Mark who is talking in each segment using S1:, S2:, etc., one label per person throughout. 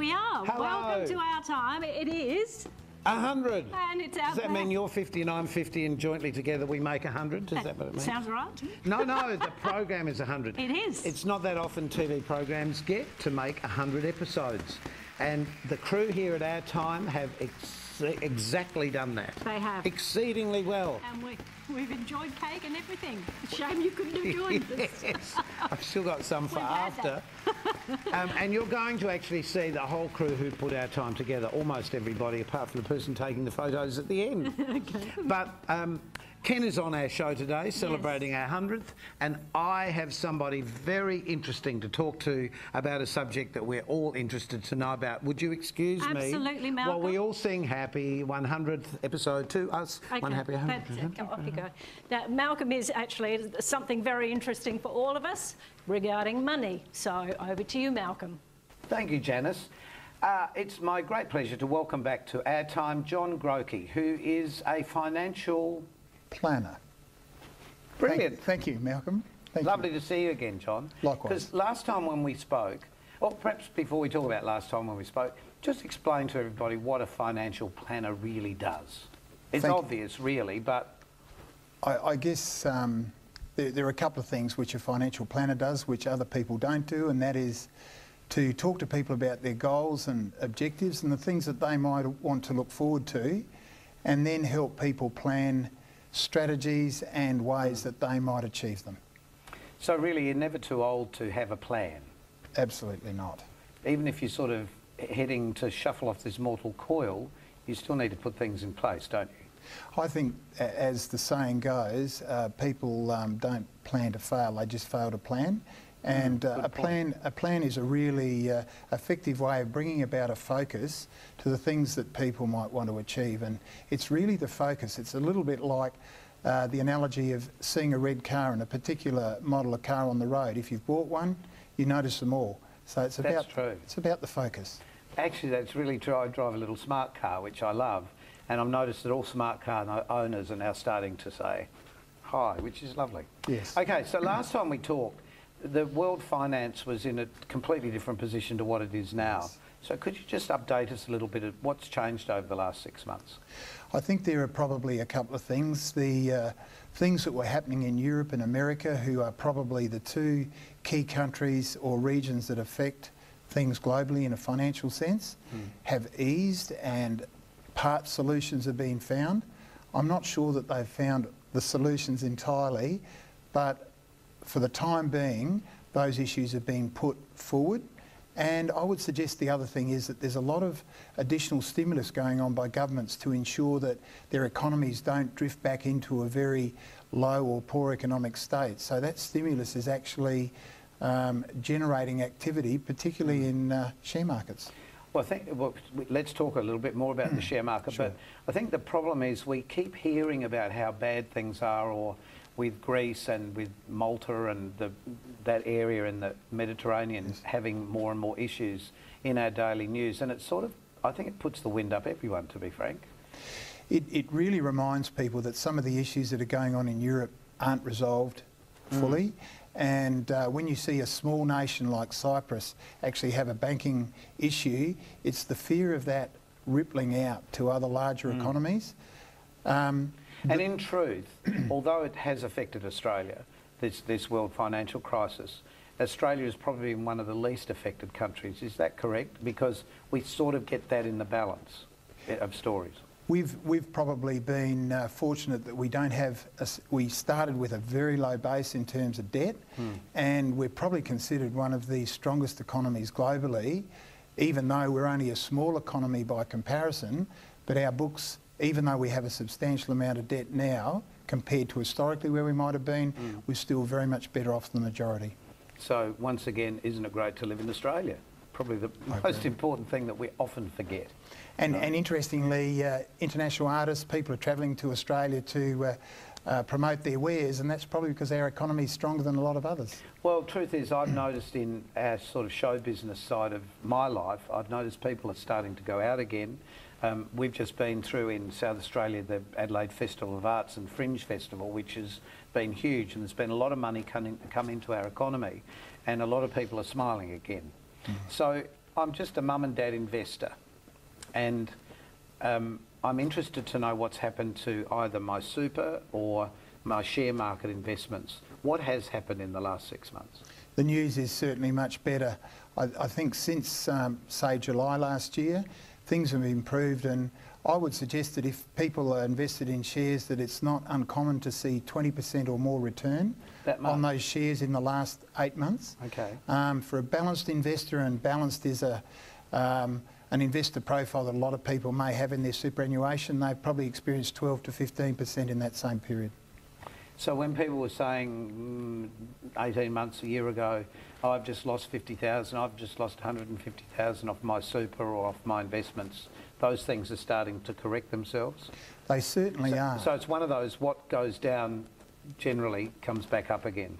S1: we are.
S2: Hello.
S1: Welcome to our time. It is
S2: 100.
S1: And it's out
S2: Does that mean you're 50 and I'm 50 and jointly together we make 100? Does that what it means?
S1: Sounds right.
S2: No, the program is 100.
S1: It is.
S2: It's not that often TV programs get to make 100 episodes. And the crew here at Our Time have exactly done that.
S1: They have.
S2: Exceedingly well.
S1: And we've enjoyed cake and everything. Shame you couldn't have joined us.
S2: Yes, I've still got some for
S1: We've had
S2: after. And you're going to actually see the whole crew who put Our Time together, almost everybody apart from the person taking the photos at the end.
S1: Okay.
S2: But Ken is on our show today, celebrating our 100th, and I have somebody very interesting to talk to about a subject that we're all interested to know about. Would you excuse me?
S1: Absolutely, Malcolm.
S2: While we all sing happy 100th episode to us.
S1: Okay.
S2: One happy 100th.
S1: That's it. Off you go. Now, Malcolm is actually something very interesting for all of us regarding money. So over to you, Malcolm.
S2: Thank you, Janice. It's my great pleasure to welcome back to Our Time John Grocke, who is a financial
S3: planner.
S2: Brilliant.
S3: Thank you, Malcolm.
S2: Lovely to see you again, John.
S3: Likewise.
S2: Because last time when we spoke, or perhaps before we talk about last time when we spoke, just explain to everybody what a financial planner really does. It's obvious, really, but...
S3: I guess there are a couple of things which a financial planner does which other people don't do, and that is to talk to people about their goals and objectives and the things that they might want to look forward to, and then help people plan strategies and ways that they might achieve them.
S2: So really, you're never too old to have a plan?
S3: Absolutely not.
S2: Even if you're sort of heading to shuffle off this mortal coil, you still need to put things in place, don't you?
S3: I think, as the saying goes, people don't plan to fail, they just fail to plan. And a plan is a really effective way of bringing about a focus to the things that people might want to achieve. And it's really the focus. It's a little bit like the analogy of seeing a red car and a particular model of car on the road. If you've bought one, you notice them all. So it's about, it's about the focus.
S2: Actually, that's really true. I drive a little smart car, which I love. And I've noticed that all smart car owners are now starting to say hi, which is lovely.
S3: Yes.
S2: Okay, so last time we talked, the world finance was in a completely different position to what it is now. Yes. So could you just update us a little bit of what's changed over the last 6 months?
S3: I think there are probably a couple of things. The things that were happening in Europe and America, who are probably the two key countries or regions that affect things globally in a financial sense, have eased and part solutions have been found. I'm not sure that they've found the solutions entirely, but for the time being, those issues have been put forward. And I would suggest the other thing is that there's a lot of additional stimulus going on by governments to ensure that their economies don't drift back into a very low or poor economic state. So that stimulus is actually generating activity, particularly in share markets.
S2: Well, let's talk a little bit more about the share market,
S3: Sure.
S2: but I think the problem is we keep hearing about how bad things are, or with Greece and with Malta and that area in the Mediterranean having more and more issues in our daily news, and it's sort of, I think it puts the wind up everyone, to be frank.
S3: It really reminds people that some of the issues that are going on in Europe aren't resolved fully. And when you see a small nation like Cyprus actually have a banking issue, it's the fear of that rippling out to other larger economies.
S2: And in truth, although it has affected Australia, this world financial crisis, Australia is probably one of the least affected countries. Is that correct? Because we sort of get that in the balance of stories.
S3: We've probably been fortunate that we don't have, we started with a very low base in terms of debt, and we're probably considered one of the strongest economies globally, even though we're only a small economy by comparison, but our books, even though we have a substantial amount of debt now, compared to historically where we might have been, we're still very much better off than the majority.
S2: So once again, isn't it great to live in Australia? Probably the most important thing that we often forget.
S3: And interestingly, international artists, people are travelling to Australia to promote their wares, and that's probably because our economy is stronger than a lot of others.
S2: Well, truth is, I've noticed in our sort of show business side of my life, I've noticed people are starting to go out again. We've just been through in South Australia the Adelaide Festival of Arts and Fringe Festival, which has been huge, and there's been a lot of money come into our economy, and a lot of people are smiling again. So I'm just a mum and dad investor, and I'm interested to know what's happened to either my super or my share market investments. What has happened in the last 6 months?
S3: The news is certainly much better. I think since, say, July last year, things have improved, and I would suggest that if people are invested in shares, that it's not uncommon to see 20% or more return on those shares in the last 8 months.
S2: Okay.
S3: For a balanced investor, and balanced is an investor profile that a lot of people may have in their superannuation, they've probably experienced 12 to 15% in that same period.
S2: So when people were saying 18 months, a year ago, oh, I've just lost 50,000, I've just lost 150,000 off my super or off my investments, those things are starting to correct themselves?
S3: They certainly are.
S2: So it's one of those, what goes down generally comes back up again.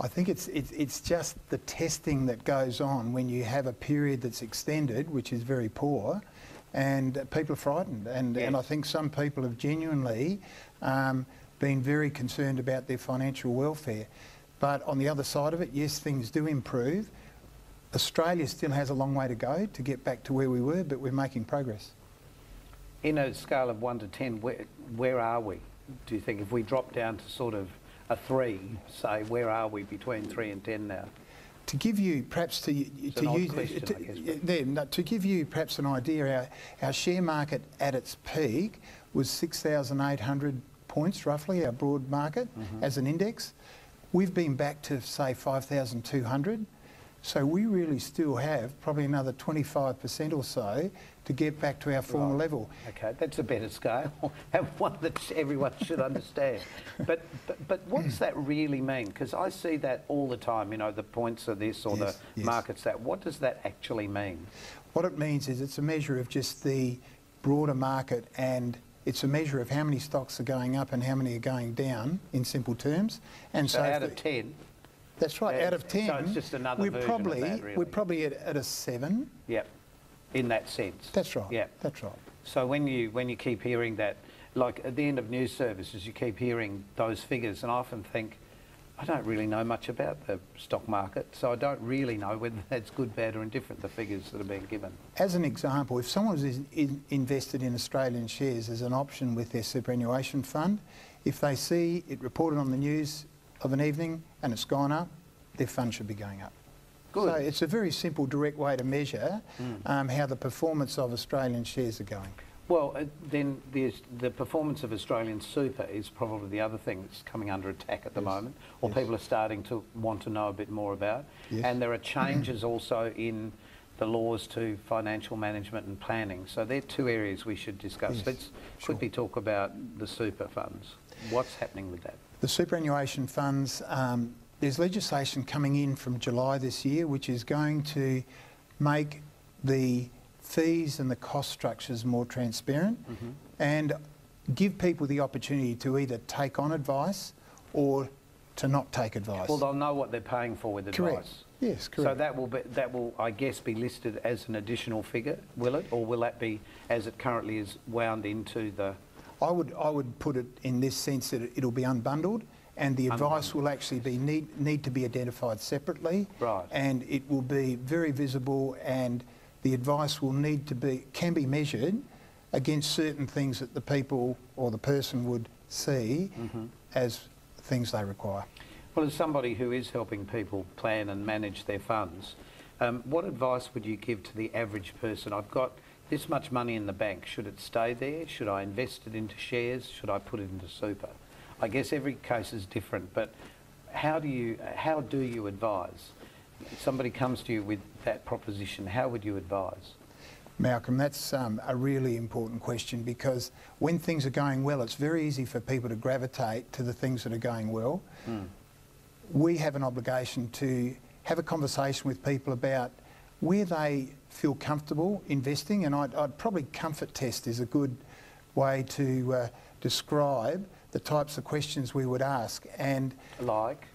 S3: I think it's just the testing that goes on when you have a period that's extended, which is very poor, and people are frightened. And I think some people have genuinely been very concerned about their financial welfare. But on the other side of it, yes, things do improve. Australia still has a long way to go to get back to where we were, but we're making progress.
S2: In a scale of 1 to 10, where are we? Do you think if we drop down to sort of a 3, say, where are we between 3 and 10 now?
S3: To give you perhaps to give you perhaps an idea, our share market at its peak was 6,800 points roughly, our broad market as an index. We've been back to say 5,200. So we really still have probably another 25% or so to get back to our former level.
S2: Okay, that's a better scale, and one that everyone should understand. But what does that really mean? Because I see that all the time, you know, the points are this or the market's that. What does that actually mean?
S3: What it means is it's a measure of just the broader market, and it's a measure of how many stocks are going up and how many are going down, in simple terms. And so
S2: out of 10?
S3: That's right, out of 10,
S2: so it's just another version of that, really.
S3: We're probably at a 7.
S2: Yep, in that sense.
S3: That's right.
S2: Yeah,
S3: that's right.
S2: So when you keep hearing that, like at the end of news services, you keep hearing those figures, and I often think, I don't really know much about the stock market, so I don't really know whether that's good, bad or indifferent, the figures that are being given.
S3: As an example, if someone is invested in Australian shares as an option with their superannuation fund, if they see it reported on the news of an evening and it's gone up, their fund should be going up. Good. So it's a very simple, direct way to measure how the performance of Australian shares are going.
S2: Well, then the performance of Australian super is probably the other thing that's coming under attack at the moment, or people are starting to want to know a bit more about. Yes. And there are changes also in the laws to financial management and planning. So they're two areas we should discuss.
S3: Yes.
S2: Let's quickly talk about the super funds. What's happening with that? The
S3: superannuation funds, there's legislation coming in from July this year which is going to make the fees and the cost structures more transparent and give people the opportunity to either take on advice or to not take advice.
S2: Well, they'll know what they're paying for with advice.
S3: Correct. Yes, correct.
S2: So that will, I guess, be listed as an additional figure, will it? Or will that be, as it currently is, wound into the...
S3: I would put it in this sense that it'll be unbundled, and the advice will actually be need to be identified separately.
S2: Right.
S3: And it will be very visible, and the advice will can be measured against certain things that the people or the person would see as things they require.
S2: Well, as somebody who is helping people plan and manage their funds, what advice would you give to the average person? I've got this much money in the bank. Should it stay there? Should I invest it into shares? Should I put it into super? I guess every case is different, but how do you advise? If somebody comes to you with that proposition, how would you advise?
S3: Malcolm, that's a really important question, because when things are going well, it's very easy for people to gravitate to the things that are going well. We have an obligation to have a conversation with people about where they feel comfortable investing, and I'd probably comfort test is a good way to describe the types of questions we would ask, and
S2: like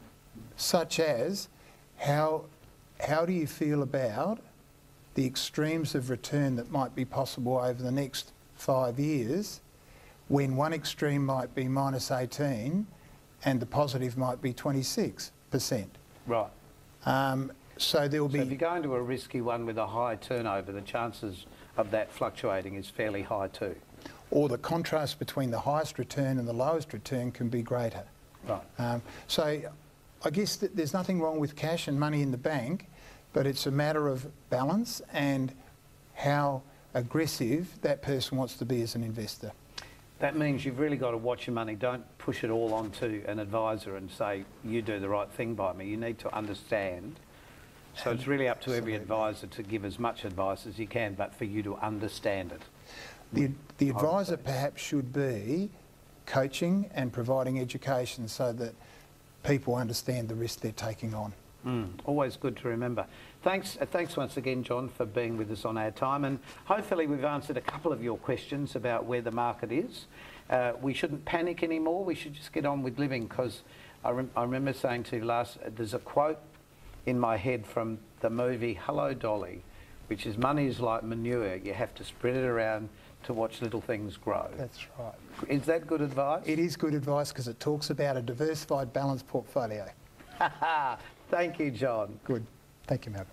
S3: such as how do you feel about the extremes of return that might be possible over the next 5 years, when one extreme might be -18 and the positive might be 26%.
S2: Right.
S3: So there will
S2: So if
S3: be,
S2: you go into a risky one with a high turnover, the chances of that fluctuating is fairly high too.
S3: or the contrast between the highest return and the lowest return can be greater.
S2: Right.
S3: So I guess there's nothing wrong with cash and money in the bank, but it's a matter of balance and how aggressive that person wants to be as an investor.
S2: That means you've really got to watch your money. Don't push it all onto an advisor and say, you do the right thing by me. You need to understand. So it's really up to every advisor to give as much advice as you can, but for you to understand it.
S3: The advisor perhaps should be coaching and providing education so that people understand the risk they're taking on.
S2: Always good to remember. Thanks once again, John, for being with us on our time, and hopefully we've answered a couple of your questions about where the market is. We shouldn't panic anymore. We should just get on with living, because I remember saying to you there's a quote in my head from the movie Hello, Dolly, which is, money is like manure. You have to spread it around to watch little things grow.
S3: That's right.
S2: Is that good advice?
S3: It is good advice because it talks about a diversified, balanced portfolio.
S2: Thank you, John.
S3: Good. Thank you, Malcolm.